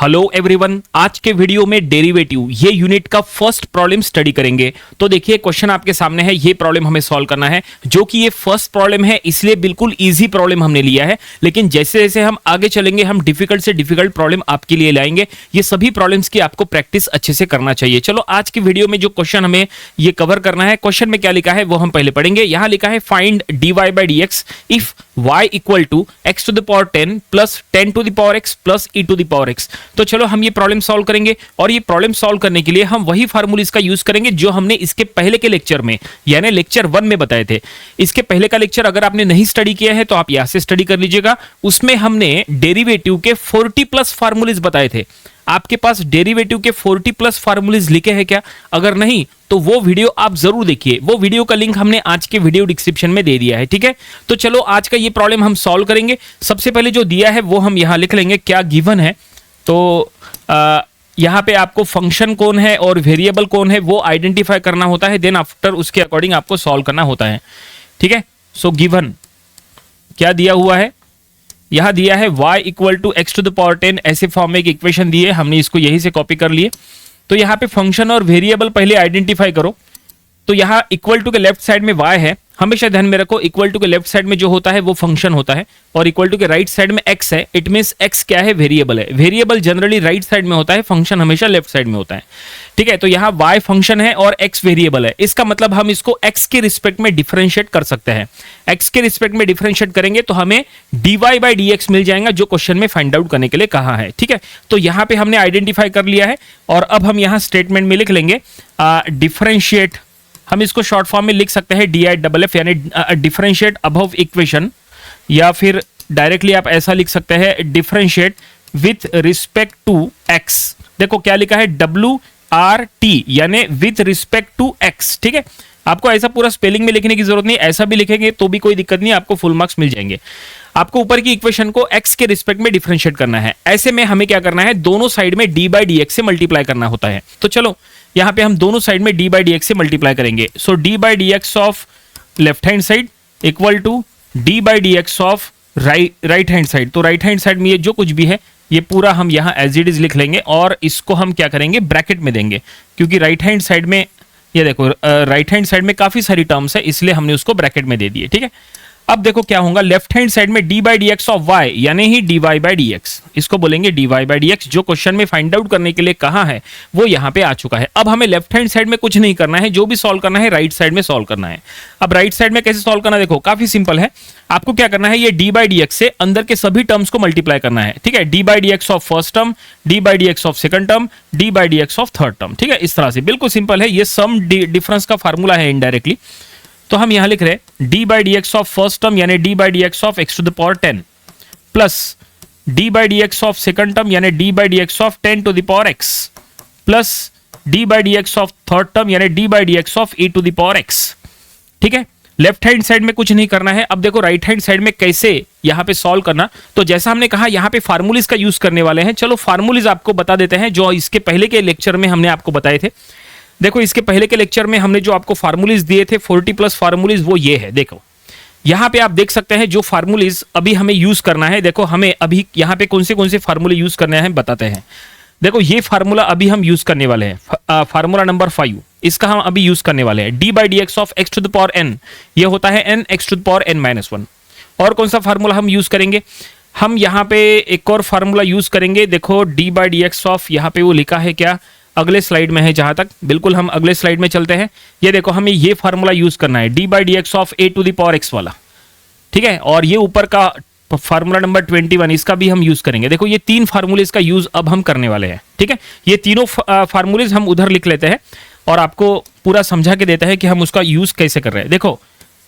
Hello everyone, आज के video में डेरिवेटिव ये यूनिट का फर्स्ट प्रॉब्लम स्टडी करेंगे। तो देखिए क्वेश्चन आपके सामने है, ये प्रॉब्लम हमें सॉल्व करना है, जो कि ये फर्स्ट प्रॉब्लम है इसलिए बिल्कुल इजी प्रॉब्लम हमने लिया है। लेकिन जैसे जैसे हम आगे चलेंगे हम डिफिकल्ट से डिफिकल्ट प्रॉब्लम आपके लिए लाएंगे। ये सभी प्रॉब्लम्स की आपको प्रैक्टिस अच्छे से करना चाहिए। चलो आज की वीडियो में जो क्वेश्चन हमें ये कवर करना है, क्वेश्चन में क्या लिखा है वो हम पहले पढ़ेंगे। यहां लिखा है find dy by dx if y equal to x to the power 10 plus 10 to the power x plus e to the power x। तो चलो हम ये प्रॉब्लम सॉल्व करेंगे, और ये प्रॉब्लम सॉल्व करने के लिए हम वही फार्मूला इसका यूज करेंगे जो हमने इसके पहले के लेक्चर में यानी लेक्चर 1 में बताए थे। इसके पहले का लेक्चर अगर आपने नहीं स्टडी किया है तो आप यहां से स्टडी कर लीजिएगा। उसमें हमने डेरिवेटिव के 40 प्लस फार्मूलेज बताए थे। आपके पास डेरिवेटिव के 40 प्लस फार्मूलेज लिखे हैं क्या? अगर नहीं तो वो वीडियो आप जरूर देखिए। वो वीडियो का लिंक हमने आज के वीडियो डिस्क्रिप्शन में दे दिया है, ठीक है। तो चलो आज का ये प्रॉब्लम हम सॉल्व करेंगे। सबसे पहले जो दिया है वो हम यहां लिख लेंगे, क्या गिवन है। तो यहां पे आपको फंक्शन कौन है और वेरिएबल कौन है वो आइडेंटिफाई करना होता है, देन आफ्टर उसके अकॉर्डिंग आपको सॉल्व करना होता है, ठीक है। सो गिवन क्या दिया हुआ है, यहां दिया है y equal to x to the power 10, ऐसे फॉर्म में एक इक्वेशन दी है, हमने इसको यहीं से कॉपी कर लिए। तो यहां पे फंक्शन और वेरिएबल पहले आइडेंटिफाई करो। तो यहां इक्वल टू के लेफ्ट साइड में y है, हमेशा ध्यान में रखो इक्वल टू के लेफ्ट साइड में जो होता है वो फंक्शन होता है, और इक्वल टू के राइट साइड में x है। इट मींस x क्या है, वेरिएबल है। वेरिएबल जनरली राइट साइड में होता है, फंक्शन हमेशा लेफ्ट साइड में होता है, ठीक है। तो यहाँ y फंक्शन है और x वेरिएबल है। इसका मतलब हम इसको x के रिस्पेक्ट में डिफरेंशिएट कर सकते हैं। x के रिस्पेक्ट में डिफरेंशिएट करेंगे तो हमें dy by dx मिल जाएगा, जो क्वेश्चन में फाइंड आउट करने के लिए कहा है, ठीक है। तो यहाँ पे हमने आइडेंटिफाई कर लिया है, और अब हम यहाँ स्टेटमेंट में लिख लेंगे डिफरेंशिएट। हम इसको शॉर्ट फॉर्म में लिख सकते हैं DIFF यानी डिफरेंशिएट अबव इक्वेशन, या फिर डायरेक्टली आप ऐसा लिख सकते हैं differentiate with respect to x। देखो क्या लिखा है, WRT यानी विथ रिस्पेक्ट टू x, ठीक है। आपको ऐसा पूरा स्पेलिंग में लिखने की जरूरत नहीं, ऐसा भी लिखेंगे तो भी कोई दिक्कत नहीं, आपको फुल मार्क्स मिल जाएंगे। आपको ऊपर की इक्वेशन को x के रिस्पेक्ट में डिफरेंशिएट करना है। ऐसे में हमें क्या करना है, दोनों साइड में d by dx से मल्टीप्लाई करना होता है। तो चलो यहां पे हम दोनों साइड में d by dx से मल्टीप्लाई करेंगे। So d by dx of left hand side equal to d by dx of right hand side. तो राइट हैंड साइड में ये जो कुछ भी है ये पूरा हम यहाँ एज इट इज लिख लेंगे, और इसको हम क्या करेंगे, ब्रैकेट में देंगे, क्योंकि राइट हैंड साइड में ये देखो राइट हैंड साइड में काफी सारी टर्म्स है, इसलिए हमने उसको ब्रैकेट में दे दिए, ठीक है। अब देखो क्या होगा, लेफ्ट हैंड साइड में d by dx of y यानी ही dy by dx, इसको बोलेंगे dy by dx। जो क्वेश्चन में फाइंड आउट करने के लिए कहा है वो यहाँ पे आ चुका है। अब हमें लेफ्ट हैंड साइड में कुछ नहीं करना है, जो भी सॉल्व करना है राइट साइड में सॉल्व करना है। अब राइट साइड में कैसे सॉल्व करना है, देखो काफी सिंपल है। आपको क्या करना है, ये d by dx से अंदर के सभी टर्म्स को मल्टीप्लाई करना है, ठीक है। d by dx of first term, d by dx of second term, d by dx of third term, ठीक है। इस तरह से बिल्कुल सिंपल है, ये सम डिफरेंस का फार्मूला है इनडायरेक्टली। तो हम यहां लिख रहे हैं d by dx of first term यानी d by dx of x to the power 10 plus d by dx of second term यानी d by dx of 10 to the power x plus d by dx of third term यानी d by dx of e to the power x, ठीक है। Left hand side में कुछ नहीं करना है। अब देखो राइट हैंड साइड में कैसे यहां पे सॉल्व करना, तो जैसा हमने कहा यहां पे फार्मूलीज का यूज करने वाले हैं। चलो फार्मूलीज आपको बता देते हैं जो इसके पहले के लेक्चर में हमने आपको बताए थे। देखो इसके पहले के लेक्चर में हमने जो आपको फार्मूलीज दिए थे 40 प्लस फार्मूलीज, वो ये है। देखो यहां पे आप देख सकते हैं जो फार्मूलीज अभी हमें यूज करना है। देखो हमें अभी यहां पे कौन से फार्मूले यूज करने हैं बताते हैं। देखो ये फार्मूला अभी हम यूज करने वाले हैं, फार्मूला नंबर 5, इसका हम अभी यूज करने वाले हैं। d by dx of x to the power n, ये होता है n x to the power n minus 1। और कौन सा फार्मूला हम यूज करेंगे, हम यहाँ पे एक और फार्मूला यूज करेंगे। देखो d by dx ऑफ, यहाँ पे वो लिखा है क्या, अगले स्लाइड में है जहां तक, बिल्कुल हम अगले स्लाइड में चलते हैं। ये देखो हमें ये फार्मूला यूज करना है d by dx of a to the power x वाला, ठीक है। और ये ऊपर का फार्मूला नंबर 21, इसका भी हम यूज करेंगे। देखो ये तीन फार्मूले का यूज अब हम करने वाले हैं, ठीक है। ये तीनों फार्मूलेज हम उधर लिख लेते हैं और आपको पूरा समझा के देता है कि हम उसका यूज कैसे कर रहे हैं। देखो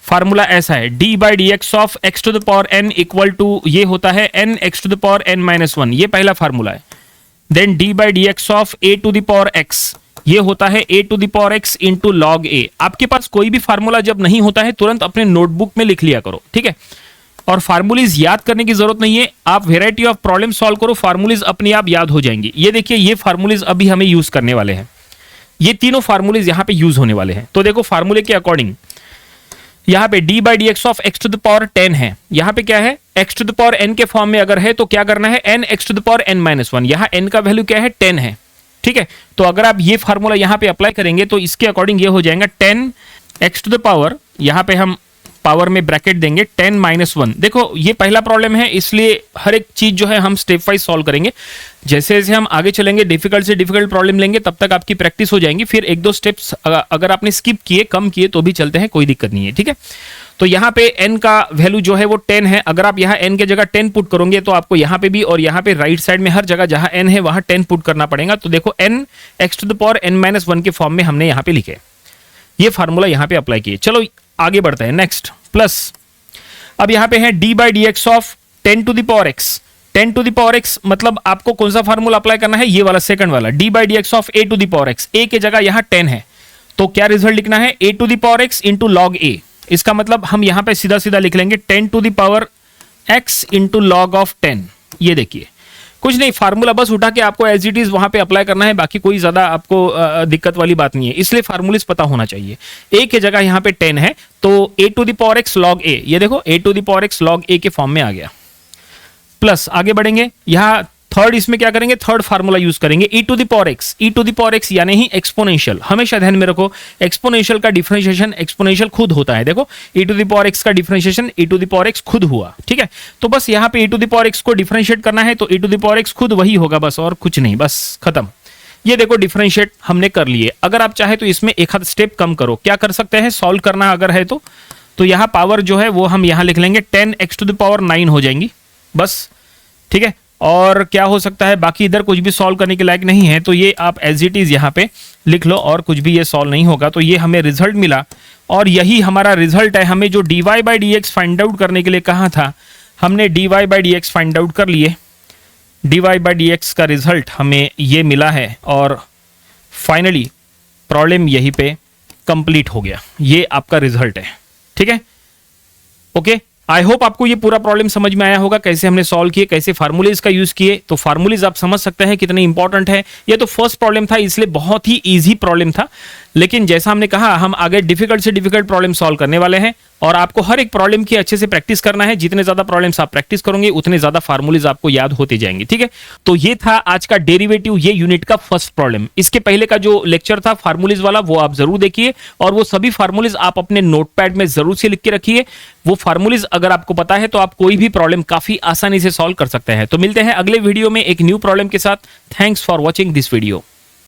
फार्मूला ऐसा है, d by dx of x to the power n equal to, ये होता है n x to the power n minus 1, ये पहला फार्मूला है। Then d by dx of a to the power x, ये होता है a to the power x into log a। आपके पास कोई भी फार्मूला जब नहीं होता है तुरंत अपने नोटबुक में लिख लिया करो, ठीक है। और फार्मूलीज याद करने की जरूरत नहीं है, आप वेराइटी ऑफ प्रॉब्लम सॉल्व करो, फार्मूलीज अपने आप याद हो जाएंगी। ये देखिए ये फार्मूलीज अभी हमें यूज करने वाले हैं, ये तीनों फार्मूलीज यहाँ पे यूज होने वाले हैं। तो देखो फार्मूले के अकॉर्डिंग यहाँ पे d by d x of x to the power 10 है, यहाँ पे क्या है x to the power n के फॉर्म में अगर है तो क्या करना है n x to the power n minus 1, यहाँ n का वैल्यू क्या है 10 है, ठीक है। तो अगर आप ये फार्मूला यहाँ पे अप्लाई करेंगे तो इसके अकॉर्डिंग ये हो जाएगा 10 x टू द पावर, यहाँ पे हम पावर में ब्रैकेट देंगे 10 माइनस 1। देखो ये पहला प्रॉब्लम है, इसलिए हर एक चीज जो है हम स्टेप वाइज सॉल्व करेंगे। जैसे जैसे हम आगे चलेंगे डिफिकल्ट से डिफिकल्ट प्रॉब्लम लेंगे, तब तक आपकी प्रैक्टिस हो जाएंगी। फिर एक दो स्टेप्स अगर आपने स्किप किए, कम किए तो भी चलते हैं, कोई दिक्कत नहीं है, ठीक है। तो यहाँ पे n का वैल्यू जो है वो 10 है। अगर आप यहाँ n के जगह 10 पुट करोगे तो आपको यहाँ पे भी और यहाँ पे राइट साइड में हर जगह जहां n है वहां 10 पुट करना पड़ेगा। तो देखो n x to the power n minus 1 के फॉर्म में हमने यहाँ पे लिखे, ये फार्मूला यहाँ पे अप्लाई किए। चलो आगे बढ़ते हैं, नेक्स्ट प्लस अब यहाँ पे है d by d x of 10 to the power x। 10 to the power x मतलब आपको कौन सा फार्मूला अप्लाई करना है, ये वाला सेकंड वाला, d by d x of a to the power x। a के जगह यहाँ 10 है तो क्या रिजल्ट लिखना है a to the power x into log a। इसका मतलब हम यहाँ पे सीधा सीधा लिख लेंगे 10 to the power x into log of 10। ये देखिए कुछ नहीं, फार्मूला बस उठा के आपको एज इट इज वहां पे अप्लाई करना है, बाकी कोई ज्यादा आपको दिक्कत वाली बात नहीं है, इसलिए फार्मूलेस पता होना चाहिए। a के जगह यहाँ पे 10 है तो a to the power x log a, ये देखो a to the power x log a के फॉर्म में आ गया। प्लस आगे बढ़ेंगे, यहाँ थर्ड इसमें क्या करेंगे, थर्ड फार्मूला यूज करेंगे e to the power x। e to the power x यानी ही एक्सपोनेंशियल, हमेशा ध्यान में रखो एक्सपोनेंशियल का डिफरेंशिएशन एक्सपोनेंशियल खुद होता है। देखो e to the power x का differentiation e to the power x खुद हुआ, ठीक है। तो बस यहाँ पे e to the power x को डिफरेंशिएट करना है तो e to the power x खुद वही होगा, बस और कुछ नहीं, बस खत्म। ये देखो डिफरेंशिएट हमने कर लिए। अगर आप चाहे तो इसमें एक आध स्टेप कम करो, क्या कर सकते हैं, सॉल्व करना अगर है तो यहाँ पावर जो है वो हम यहाँ लिख लेंगे 10x टू द पावर 9 हो जाएंगी, बस ठीक है। और क्या हो सकता है, बाकी इधर कुछ भी सॉल्व करने के लायक नहीं है तो ये आप एज इट इज यहाँ पे लिख लो और कुछ भी ये सॉल्व नहीं होगा। तो ये हमें रिजल्ट मिला और यही हमारा रिजल्ट है। हमें जो dy by d x find out करने के लिए कहा था, हमने dy by d x find out कर लिए। dy बाई डी एक्स का रिजल्ट हमें ये मिला है और फाइनली प्रॉब्लम यहीं पे कंप्लीट हो गया। ये आपका रिजल्ट है, ठीक है, ओके। आई होप आपको ये पूरा प्रॉब्लम समझ में आया होगा, कैसे हमने सॉल्व किए, कैसे फार्मूलेज का यूज किए। तो फार्मूलेज आप समझ सकते हैं कितने इंपॉर्टेंट है। ये तो फर्स्ट प्रॉब्लम था इसलिए बहुत ही इजी प्रॉब्लम था, लेकिन जैसा हमने कहा हम आगे डिफिकल्ट से डिफिकल्ट प्रॉब्लम सॉल्व करने वाले हैं और आपको हर एक प्रॉब्लम की अच्छे से प्रैक्टिस करना है। जितने ज्यादा प्रॉब्लम्स आप प्रैक्टिस करोगे उतने ज्यादा फार्मूलेज आपको याद होते जाएंगे, ठीक है। तो ये था आज का डेरिवेटिव, ये यूनिट का फर्स्ट प्रॉब्लम। इसके पहले का जो लेक्चर था फार्मूलेज वाला वो आप जरूर देखिए और वो सभी फार्मूलेज आप अपने नोटपैड में जरूर से लिख के रखिए। वो फार्मूलेज अगर आपको पता है तो आप कोई भी प्रॉब्लम काफी आसानी से सॉल्व कर सकते हैं। तो मिलते हैं अगले वीडियो में एक न्यू प्रॉब्लम के साथ। Thanks for watching this video.